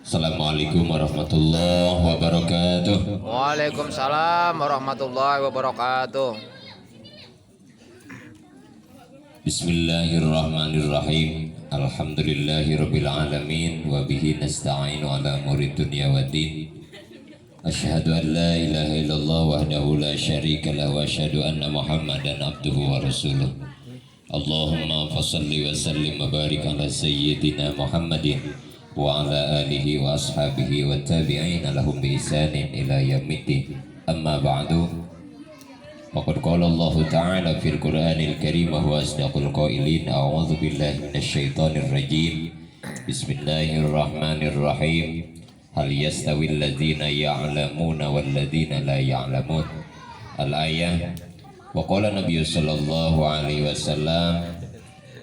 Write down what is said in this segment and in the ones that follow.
Assalamualaikum warahmatullahi wabarakatuh. Waalaikumsalam warahmatullahi wabarakatuh. Bismillahirrahmanirrahim. Alhamdulillahirabbil alamin wa bihi nasta'inu ala umuri dunya waddin. Asyhadu an la ilaha illallah wahdahu la syarika lah wa asyhadu anna Muhammadan abduhu wa rasuluh. Allahumma fassalli wa sallim wa barik ala sayyidina Muhammadin wa ala alihi wa ashabihi wa tabi'ina lahum bi ihsanin ila yaumiddin. Amma ba'du. Faqad qala Allah ta'ala fil Qur'anil Karim wa huwa asdaqul qailin. A'udzu billahi minasyaitonir rajim. Bismillahirrahmanirrahim. Hal yastawil ladzina ya'lamuna wal ladzina la ya'lamun. Al-ayah. Wa qala Nabi sallallahu alaihi wasallam,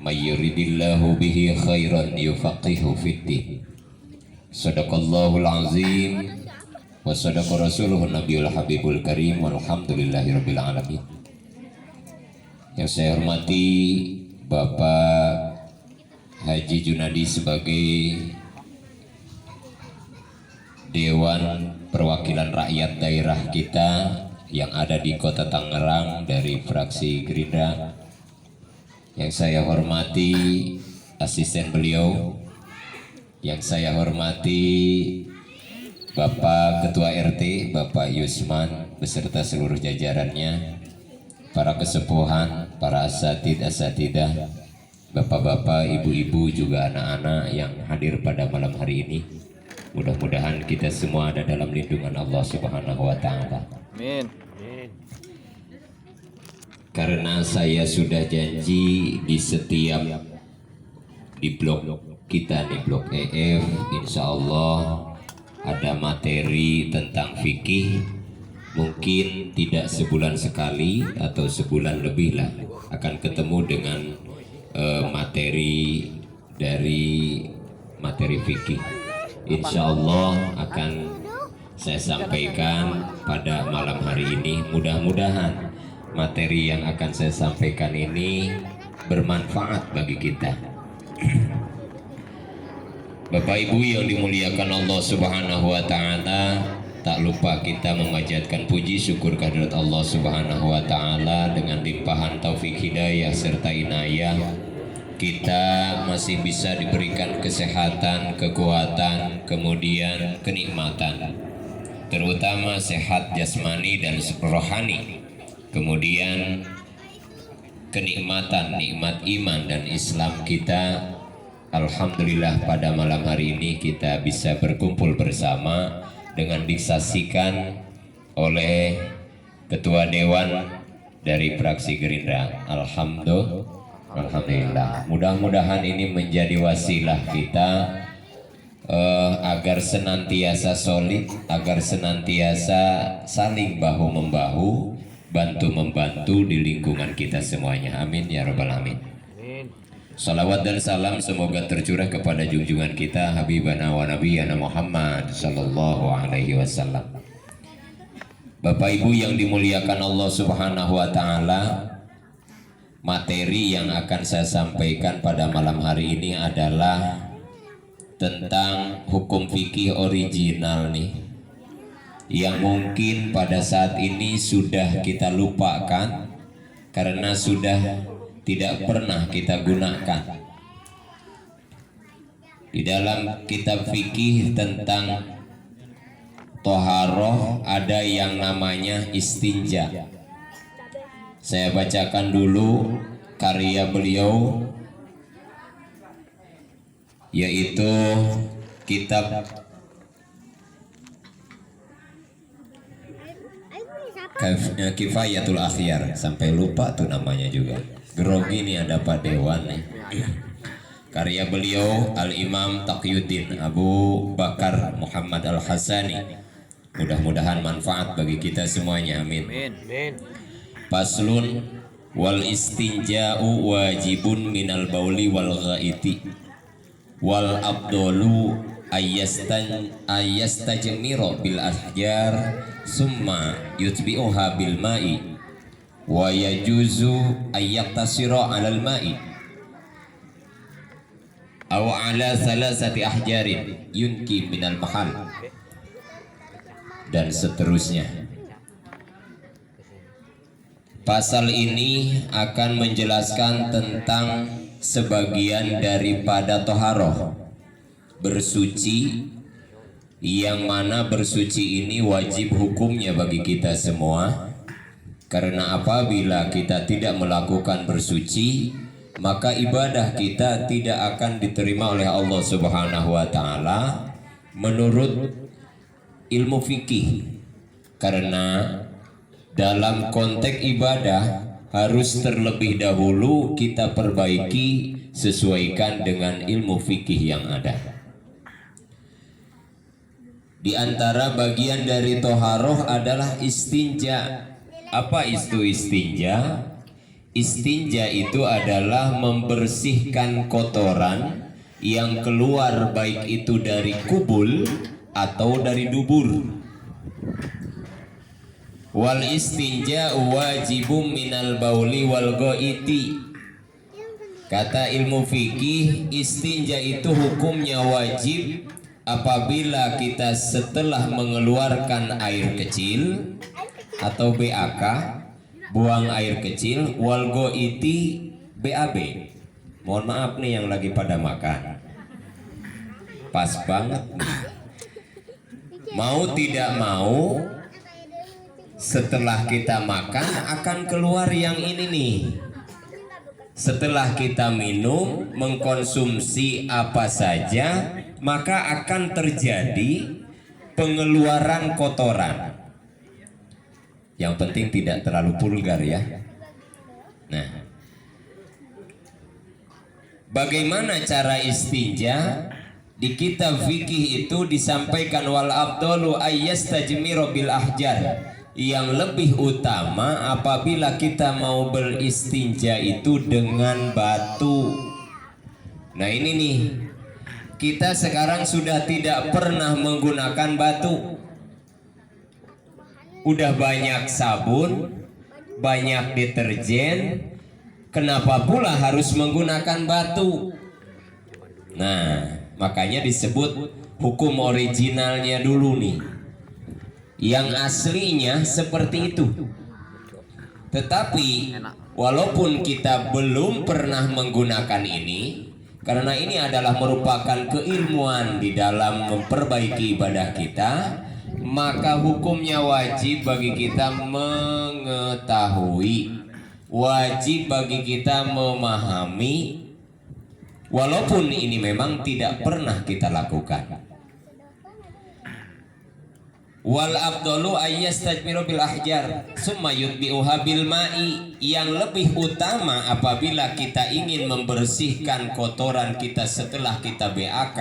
may yuridillahu bihi khairan yufaqihu fiddin. Sadaqallahul azim wa sadaqa rasuluhun nabiyul habibul karim walhamdulillahirabbil alamin. Yang saya hormati Bapak Haji Junadi sebagai Dewan Perwakilan Rakyat daerah kita yang ada di Kota Tangerang dari fraksi Gerindra. Yang saya hormati asisten beliau, yang saya hormati Bapak Ketua RT Bapak Yusman beserta seluruh jajarannya, para kesepuhan, para asatidah, bapak-bapak, ibu-ibu, juga anak-anak yang hadir pada malam hari ini. Mudah-mudahan kita semua ada dalam lindungan Allah Subhanahu wa Ta'ala. Amin. Karena saya sudah janji di setiap di blok kita, di blok EF, insya Allah ada materi tentang fikih. Mungkin tidak sebulan sekali atau sebulan lebih lah akan ketemu dengan materi dari materi fikih. Insya Allah akan saya sampaikan pada malam hari ini. Mudah-mudahan materi yang akan saya sampaikan ini bermanfaat bagi kita. Bapak Ibu yang dimuliakan Allah Subhanahu wa Ta'ala, tak lupa kita memanjatkan puji syukur kehadirat Allah Subhanahu wa Ta'ala dengan limpahan taufik hidayah serta inayah. Kita masih bisa diberikan kesehatan, kekuatan, kemudian kenikmatan, terutama sehat jasmani dan rohani, kemudian kenikmatan, nikmat iman dan Islam kita. Alhamdulillah pada malam hari ini kita bisa berkumpul bersama dengan disaksikan oleh Ketua Dewan dari fraksi Gerindra. Alhamdulillah. Mudah-mudahan ini menjadi wasilah kita agar senantiasa solid, agar senantiasa saling bahu-membahu, bantu-membantu di lingkungan kita semuanya. Amin ya rabbal alamin. Salawat dan salam semoga tercurah kepada junjungan kita Habibana wa Nabiyana Muhammad sallallahu alaihi wasallam. Bapak Ibu yang dimuliakan Allah Subhanahu wa Ta'ala, materi yang akan saya sampaikan pada malam hari ini adalah tentang hukum fikih original nih, yang mungkin pada saat ini sudah kita lupakan karena sudah tidak pernah kita gunakan. Di dalam kitab fikih tentang toharoh ada yang namanya istinja. Saya bacakan dulu karya beliau, yaitu kitab Kifayatul Akhyar. Sampai lupa tuh namanya juga. Grogi nih ada Pak Dewan nih. Karya beliau Al-Imam Taqiyuddin Abu Bakar Muhammad Al-Hasani. Mudah-mudahan manfaat bagi kita semuanya. Amin. Faslun wal istinja'u wajibun minal bauli wal ghaiti wal abdolu ayastajmiro bil ahjar summa yutbi'uha bil ma'i wa yajuzu ayyaktasira alal ma'i. Aw ala salasati ahjarin yunki minal mahal, dan seterusnya. Pasal ini akan menjelaskan tentang sebagian daripada toharoh, bersuci, yang mana bersuci ini wajib hukumnya bagi kita semua. Karena apabila kita tidak melakukan bersuci, maka ibadah kita tidak akan diterima oleh Allah Subhanahu wa taala menurut ilmu fikih. Karena dalam konteks ibadah harus terlebih dahulu kita perbaiki sesuaikan dengan ilmu fikih yang ada. Di antara bagian dari toharoh adalah istinja. Apa itu istinja? Istinja itu adalah membersihkan kotoran yang keluar, baik itu dari kubul atau dari dubur. Wal istinja wajibum minal bauli wal goiti. Kata ilmu fikih, istinja itu hukumnya wajib apabila kita setelah mengeluarkan air kecil atau BAK, buang air kecil, wal goiti BAB. Mohon maaf nih yang lagi pada makan, pas banget nih. Mau tidak mau, setelah kita makan akan keluar yang ini nih. Setelah kita minum, mengkonsumsi apa saja, maka akan terjadi pengeluaran kotoran. Yang penting tidak terlalu vulgar ya. Nah, bagaimana cara istinja? Di kitab fikih itu disampaikan wal afdalu ayyastajmiru bil ahjar. Yang lebih utama apabila kita mau beristinja itu dengan batu. Nah ini nih, kita sekarang sudah tidak pernah menggunakan batu. Udah banyak sabun, banyak deterjen, kenapa pula harus menggunakan batu? Nah, makanya disebut hukum originalnya dulu nih. Yang aslinya seperti itu. Tetapi walaupun kita belum pernah menggunakan ini, karena ini adalah merupakan keilmuan di dalam memperbaiki ibadah kita, maka hukumnya wajib bagi kita mengetahui, wajib bagi kita memahami, walaupun ini memang tidak pernah kita lakukan. Wal afdalu ayyastajmiru bil ahjar summa yutbi'uha bil ma'i. Yang lebih utama apabila kita ingin membersihkan kotoran kita setelah kita BAK,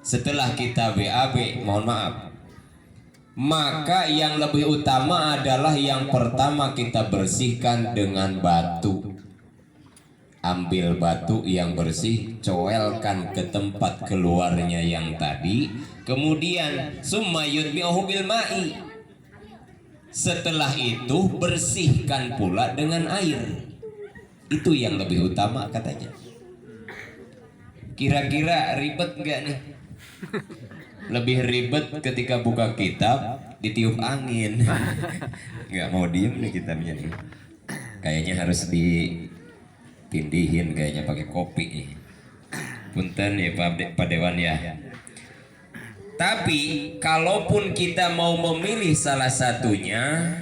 setelah kita BAB, mohon maaf, maka yang lebih utama adalah yang pertama kita bersihkan dengan batu. Ambil batu yang bersih, coelkan ke tempat keluarnya yang tadi, kemudian summa yutbi'uhu bil ma'i. Setelah itu bersihkan pula dengan air. Itu yang lebih utama katanya. Kira-kira ribet nggak nih? Lebih ribet ketika buka kitab ditiup angin. Nggak mau diem nih kitabnya nih. Kayaknya harus ditindihin kayaknya pakai kopi. Punten ya Pak Dewan ya. Tapi kalaupun kita mau memilih salah satunya,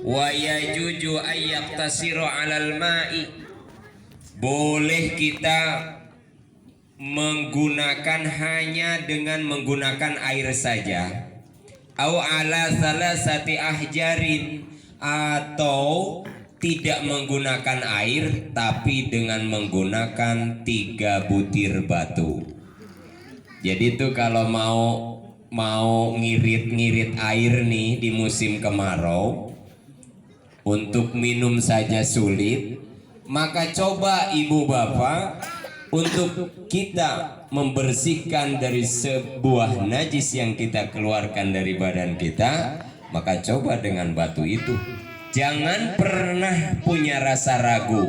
wa yajuju ayyaqtasiru 'alal ma'i. Boleh kita menggunakan hanya dengan menggunakan air saja. Au ala salasati ahjarin, atau tidak menggunakan air tapi dengan menggunakan 3 butir batu. Jadi itu kalau mau ngirit-ngirit air nih di musim kemarau, untuk minum saja sulit, maka coba ibu bapak untuk kita membersihkan dari sebuah najis yang kita keluarkan dari badan kita, maka coba dengan batu itu. Jangan pernah punya rasa ragu.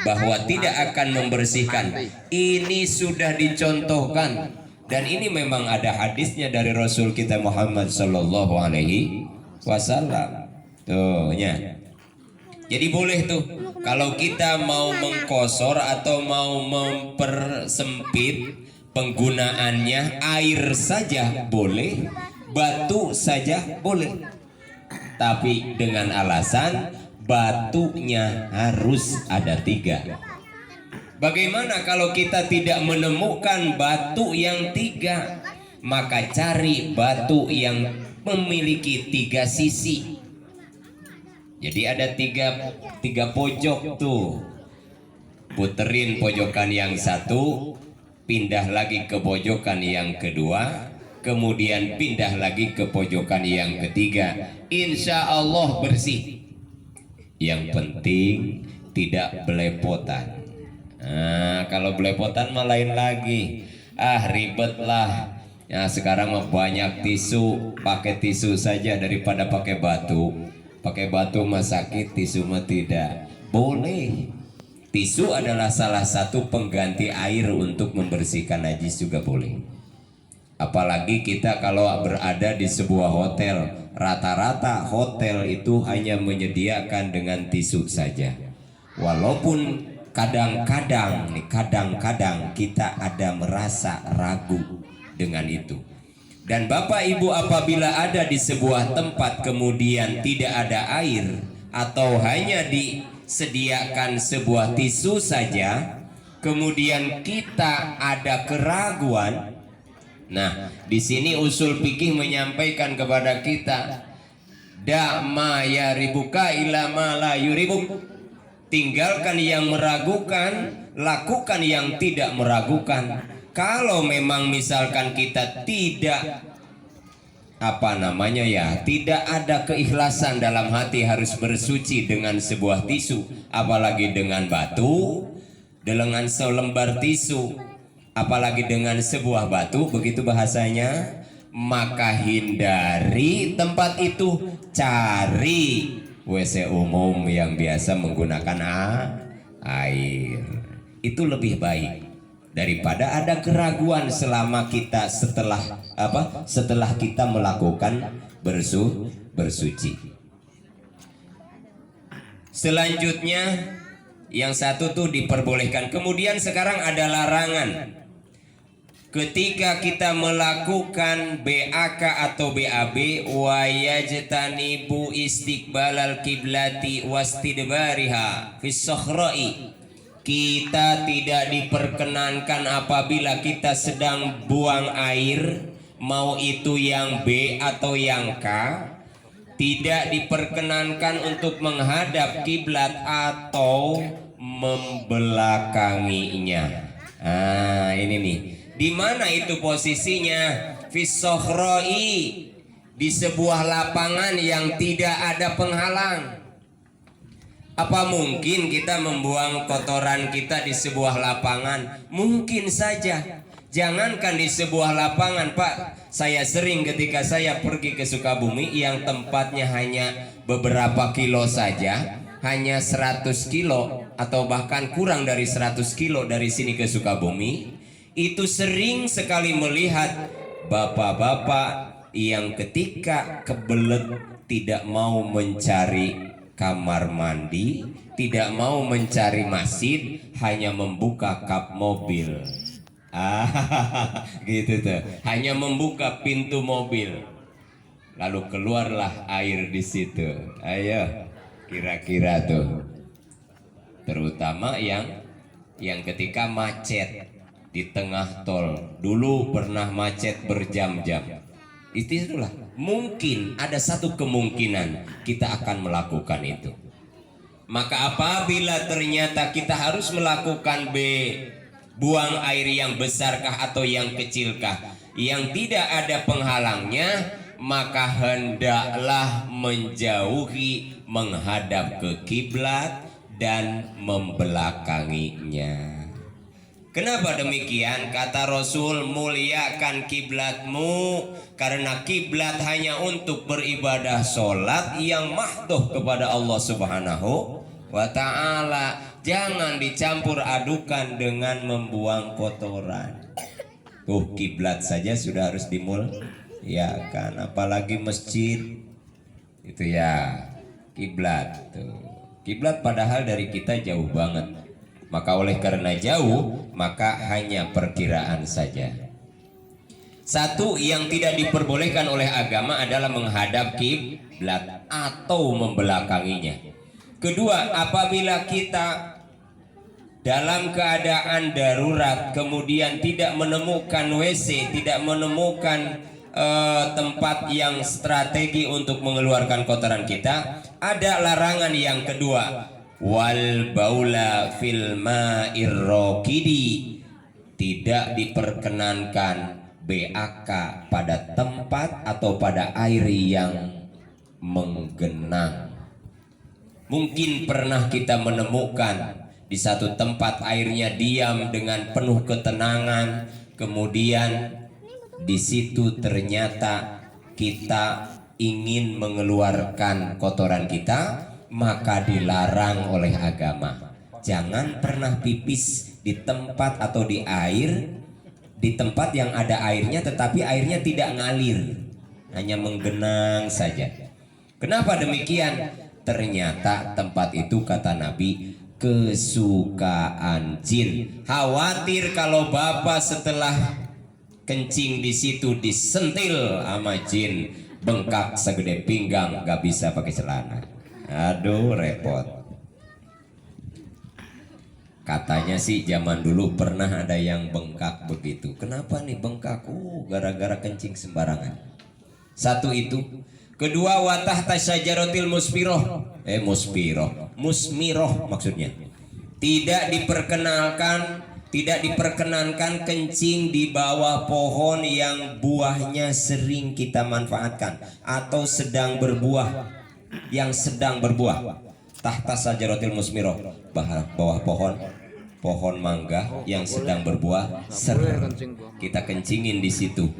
bahwa tidak akan membersihkan. Ini sudah dicontohkan dan ini memang ada hadisnya dari Rasul kita Muhammad Sallallahu Alaihi Wasallam. Tuh ya. Jadi boleh tuh kalau kita mau mengkosor atau mau mempersempit penggunaannya, air saja boleh, batu saja boleh, tapi dengan alasan batunya harus ada 3. Bagaimana kalau kita tidak menemukan batu yang 3? Maka cari batu yang memiliki 3 sisi. Jadi ada tiga pojok tuh. Puterin pojokan yang satu, pindah lagi ke pojokan yang kedua, kemudian pindah lagi ke pojokan yang ketiga. Insya Allah bersih. Yang penting tidak belepotan. Nah, kalau belepotan mah lain lagi. Ribet lah. Nah, sekarang mah banyak tisu, pakai tisu saja daripada pakai batu. Pakai batu mah sakit, tisu mah tidak. Boleh. Tisu adalah salah satu pengganti air untuk membersihkan najis juga boleh. Apalagi kita kalau berada di sebuah hotel, rata-rata hotel itu hanya menyediakan dengan tisu saja. Walaupun kadang-kadang kita ada merasa ragu dengan itu. Dan Bapak Ibu apabila ada di sebuah tempat kemudian tidak ada air atau hanya disediakan sebuah tisu saja, kemudian kita ada keraguan. Nah, di sini usul fikih menyampaikan kepada kita, da ma yaribuka ila ma la yuribuk. Tinggalkan yang meragukan, lakukan yang tidak meragukan. Kalau memang misalkan kita tidak tidak ada keikhlasan dalam hati harus bersuci dengan sebuah tisu, apalagi dengan batu, dengan selembar tisu, apalagi dengan sebuah batu, begitu bahasanya, maka hindari tempat itu, cari WC umum yang biasa menggunakan air. Itu lebih baik daripada ada keraguan selama kita setelah kita melakukan bersuci. Selanjutnya yang satu tuh diperbolehkan. Kemudian sekarang ada larangan. Ketika kita melakukan BAK atau BAB, wa yajtanibu istiqbalal kiblati wastidbariha fis sakhra'i. Kita tidak diperkenankan apabila kita sedang buang air, mau itu yang B atau yang K, tidak diperkenankan untuk menghadap kiblat atau membelakanginya. Ini nih. Di mana itu posisinya? Fisohroi, di sebuah lapangan yang tidak ada penghalang. Apa mungkin kita membuang kotoran kita di sebuah lapangan? Mungkin saja. Jangankan di sebuah lapangan, Pak. Saya sering ketika saya pergi ke Sukabumi yang tempatnya hanya beberapa kilo saja, hanya 100 kilo atau bahkan kurang dari 100 kilo dari sini ke Sukabumi. Itu sering sekali melihat bapak-bapak yang ketika kebelet tidak mau mencari kamar mandi, tidak mau mencari masjid, hanya membuka kap mobil. Gitu tuh, hanya membuka pintu mobil, lalu keluarlah air di situ. Ayo, kira-kira tuh, terutama yang ketika macet di tengah tol, dulu pernah macet berjam-jam. Itulah mungkin ada satu kemungkinan kita akan melakukan itu. Maka apabila ternyata kita harus melakukan buang air yang besarkah atau yang kecilkah, yang tidak ada penghalangnya, maka hendaklah menjauhi menghadap ke kiblat dan membelakanginya. Kenapa demikian? Kata Rasul, muliakan kiblatmu, karena kiblat hanya untuk beribadah sholat yang mahdoh kepada Allah Subhanahu wa ta'ala. Jangan dicampur adukan dengan membuang kotoran. Tuh kiblat saja sudah harus ya kan, apalagi masjid itu ya. Kiblat tuh. Kiblat padahal dari kita jauh banget. Maka oleh karena jauh, maka hanya perkiraan saja. Satu yang tidak diperbolehkan oleh agama adalah menghadap kiblat atau membelakanginya. Kedua, apabila kita dalam keadaan darurat kemudian tidak menemukan WC, tidak menemukan tempat yang strategi untuk mengeluarkan kotoran kita, ada larangan yang kedua, wal baula fil ma'ir raqidi, tidak diperkenankan BAK pada tempat atau pada air yang menggenang. Mungkin pernah kita menemukan di satu tempat airnya diam dengan penuh ketenangan, kemudian di situ ternyata kita ingin mengeluarkan kotoran kita, maka dilarang oleh agama. Jangan pernah pipis di tempat atau di air, di tempat yang ada airnya tetapi airnya tidak ngalir, hanya menggenang saja. Kenapa demikian? Ternyata tempat itu kata Nabi kesukaan jin. Khawatir kalau bapak setelah kencing di situ disentil sama jin, bengkak segede pinggang, gak bisa pakai celana. Aduh repot. Katanya sih zaman dulu pernah ada yang bengkak begitu. Kenapa nih bengkak? Gara-gara kencing sembarangan. Satu itu. Kedua, watah tasyajarotil musmiroh. Musmiroh maksudnya. Tidak diperkenankan kencing di bawah pohon yang buahnya sering kita manfaatkan atau sedang berbuah. Yang sedang berbuah. Tahta sajarotil musmiroh, bawah pohon mangga yang sedang berbuah, kita kencingin di situ.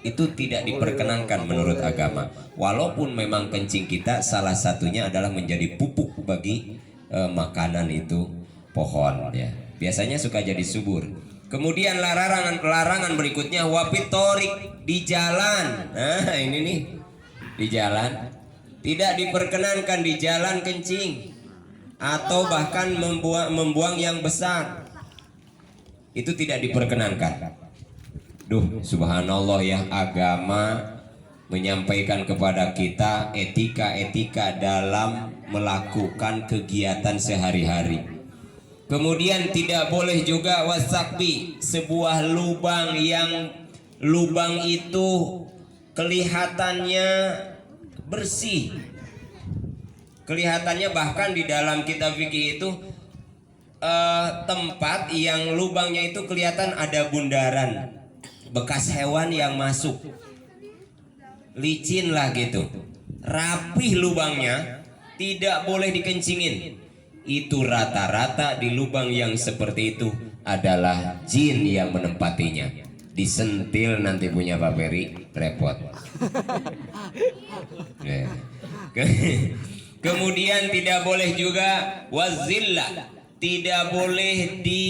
Itu tidak diperkenankan menurut agama. Walaupun memang kencing kita salah satunya adalah menjadi pupuk bagi makanan itu pohon ya. Biasanya suka jadi subur. Kemudian larangan berikutnya wapitorik, di jalan. Nah ini nih, di jalan. Tidak diperkenankan di jalan kencing atau bahkan membuang yang besar. Itu tidak diperkenankan. Duh, subhanallah ya, agama menyampaikan kepada kita etika-etika dalam melakukan kegiatan sehari-hari. Kemudian tidak boleh juga wasakbi, sebuah lubang yang lubang itu kelihatannya bersih, kelihatannya bahkan di dalam kitab fikih itu tempat yang lubangnya itu kelihatan ada bundaran bekas hewan yang masuk, licin lah gitu, rapih lubangnya, tidak boleh dikencingin. Itu rata-rata di lubang yang seperti itu adalah jin yang menempatinya. Disentil nanti punya Pak Ferry repot. Kemudian tidak boleh juga wazillah, tidak boleh di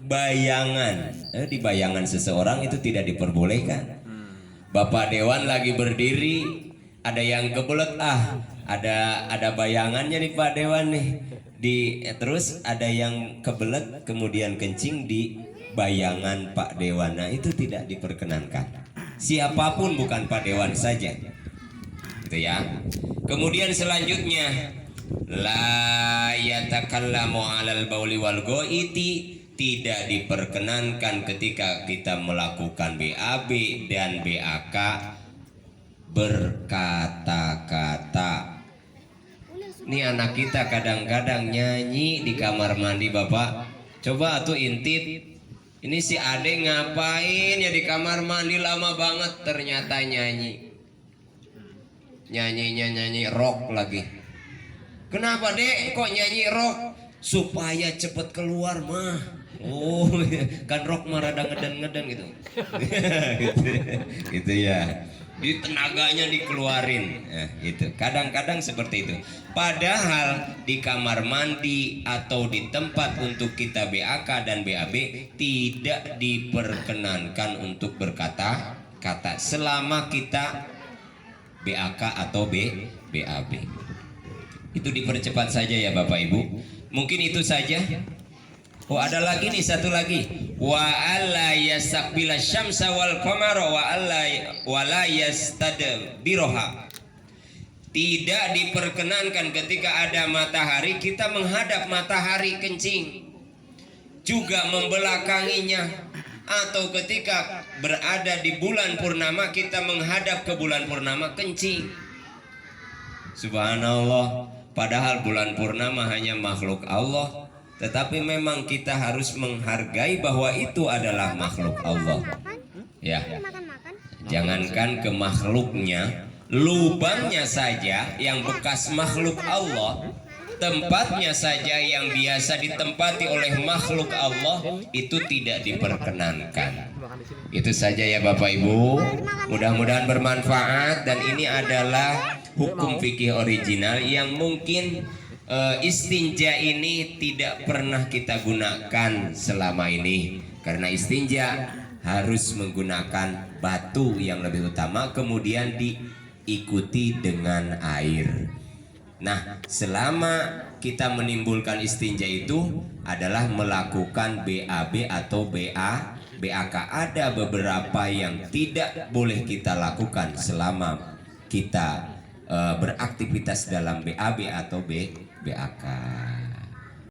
bayangan. Di bayangan seseorang itu tidak diperbolehkan. Bapak Dewan lagi berdiri, ada yang kebelet, ada bayangannya nih Pak Dewan nih. Terus ada yang kebelet kemudian kencing di bayangan Pak Dewan. Nah itu tidak diperkenankan. Siapapun, bukan Pak Dewan saja. Gitu ya. Kemudian selanjutnya, la yatakallamu 'alal bauli wal ghaiti, tidak diperkenankan ketika kita melakukan BAB dan BAK berkata-kata. Ini anak kita kadang-kadang nyanyi di kamar mandi Bapak. Coba tuh intip. Ini si Ade ngapain ya di kamar mandi lama banget, ternyata nyanyi. Nyanyi rock lagi. Kenapa Dek kok nyanyi rock? Supaya cepet keluar mah. Oh, kan rok marada ngeden-ngeden gitu. Gitu ya. Di tenaganya dikeluarin. Itu. Kadang-kadang seperti itu. Padahal di kamar mandi atau di tempat untuk kita BAK dan BAB tidak diperkenankan untuk berkata-kata selama kita BAK atau BAB. Itu dipercepat saja ya Bapak Ibu. Mungkin itu saja. Oh, ada lagi nih, satu lagi. Wa alla yasaqbila syamsa wal qamara wa la yastadbiroha. Tidak diperkenankan ketika ada matahari kita menghadap matahari kencing, juga membelakanginya, atau ketika berada di bulan purnama kita menghadap ke bulan purnama kencing. Subhanallah, padahal bulan purnama hanya makhluk Allah. Tetapi memang kita harus menghargai bahwa itu adalah makhluk Allah. Ya, jangankan ke makhluknya, lubangnya saja yang bekas makhluk Allah, tempatnya saja yang biasa ditempati oleh makhluk Allah itu tidak diperkenankan. Itu saja ya Bapak Ibu. Mudah-mudahan bermanfaat, dan ini adalah hukum fikih original yang mungkin istinja ini tidak pernah kita gunakan selama ini, karena istinja harus menggunakan batu yang lebih utama, kemudian diikuti dengan air. Nah, selama kita menimbulkan istinja itu adalah melakukan BAB atau BAK. Ada beberapa yang tidak boleh kita lakukan selama kita beraktivitas dalam BAB atau BAK.